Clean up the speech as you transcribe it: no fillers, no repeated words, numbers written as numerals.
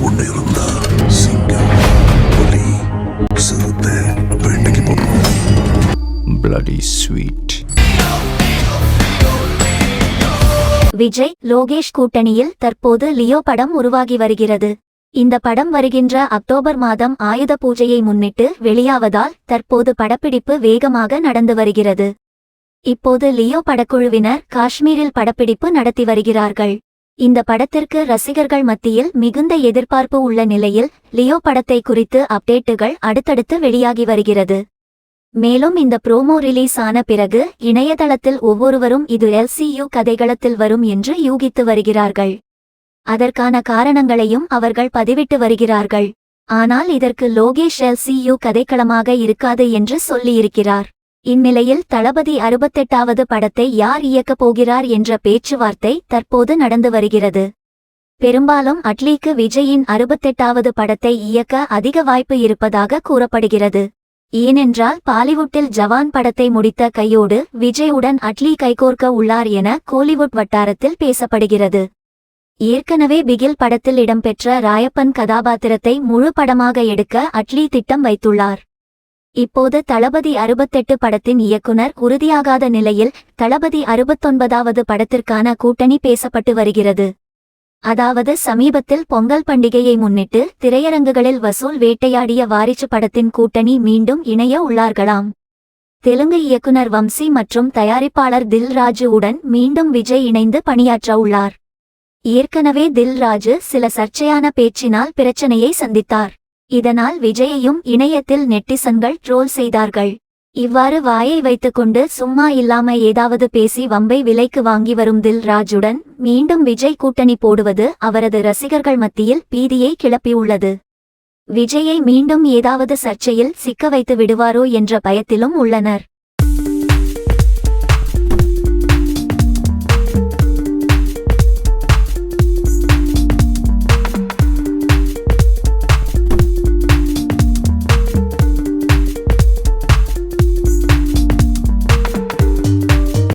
ஒண்ணு இருந்தா சிங்கம், புலி, சிறுத்தை வேட்டைக்கு போகணும். Bloody sweet. விஜய் லோகேஷ் கூட்டணியில் தற்போது லியோ படம் உருவாகி வருகிறது. இந்த படம் வருகின்ற அக்டோபர் மாதம் ஆயுத பூஜையை முன்னிட்டு வெளியாவதால் தற்போது படப்பிடிப்பு வேகமாக நடந்து வருகிறது. இப்போது லியோ படக்குழுவினர் காஷ்மீரில் படப்பிடிப்பு நடத்தி வருகிறார்கள். இந்த படத்திற்கு ரசிகர்கள் மத்தியில் மிகுந்த எதிர்பார்ப்பு உள்ள நிலையில் லியோ படத்தை குறித்து அப்டேட்டுகள் அடுத்தடுத்து வெளியாகி வருகிறது. மேலும் இந்த ப்ரோமோ ரிலீஸ் ஆன பிறகு இணையதளத்தில் ஒவ்வொருவரும் இது LCU கதைகளத்தில் வரும் என்று யூகித்து வருகிறார்கள். அதற்கான காரணங்களையும் அவர்கள் பதிவிட்டு வருகிறார்கள். ஆனால் இதற்கு லோகேஷ் LCU கதைக்களமாக இருக்காது என்று சொல்லியிருக்கிறார். இந்நிலையில் தளபதி 68வது படத்தை யார் இயக்கப் போகிறார் என்ற பேச்சுவார்த்தை தற்போது நடந்து வருகிறது. பெரும்பாலும் அட்லிக்கு விஜயின் 68வது படத்தை இயக்க அதிக வாய்ப்பு இருப்பதாக கூறப்படுகிறது. ஏனென்றால் பாலிவுட்டில் ஜவான் படத்தை முடித்த கையோடு விஜயுடன் அட்லி கைகோர்க்க உள்ளார் என கோலிவுட் வட்டாரத்தில் பேசப்படுகிறது. ஏற்கனவே பிகில் படத்தில் இடம்பெற்ற ராயப்பன் கதாபாத்திரத்தை முழு படமாக எடுக்க அட்லி திட்டம் வைத்துள்ளார். இப்போது தளபதி 68 படத்தின் இயக்குனர் உறுதியாகாத நிலையில் தளபதி 69வது படத்திற்கான கூட்டணி பேசப்பட்டு வருகிறது. அதாவது சமீபத்தில் பொங்கல் பண்டிகையை முன்னிட்டு திரையரங்குகளில் வசூல் வேட்டையாடிய வாரிசு படத்தின் கூட்டணி மீண்டும் இணைய உள்ளார்களாம். தெலுங்கு இயக்குனர் வம்சி மற்றும் தயாரிப்பாளர் தில் ராஜு உடன் மீண்டும் விஜய் இணைந்து பணியாற்ற உள்ளார். ஏற்கனவே தில் ராஜு சில சர்ச்சையான பேச்சினால் பிரச்சனையை சந்தித்தார். இதனால் விஜயையும் இணையத்தில் நெட்டிசன்கள் ட்ரோல் செய்தார்கள். இவ்வாறு வாயை வைத்துக்கொண்டு சும்மா இல்லாம ஏதாவது பேசி வம்பை விலைக்கு வாங்கி வரும் தில் ராஜுடன் மீண்டும் விஜய் கூட்டணி போடுவது அவரது ரசிகர்கள் மத்தியில் பீதியை கிளப்பியுள்ளது. விஜயை மீண்டும் ஏதாவது சர்ச்சையில் சிக்க வைத்து விடுவாரோ என்ற பயத்திலும் உள்ளனர்.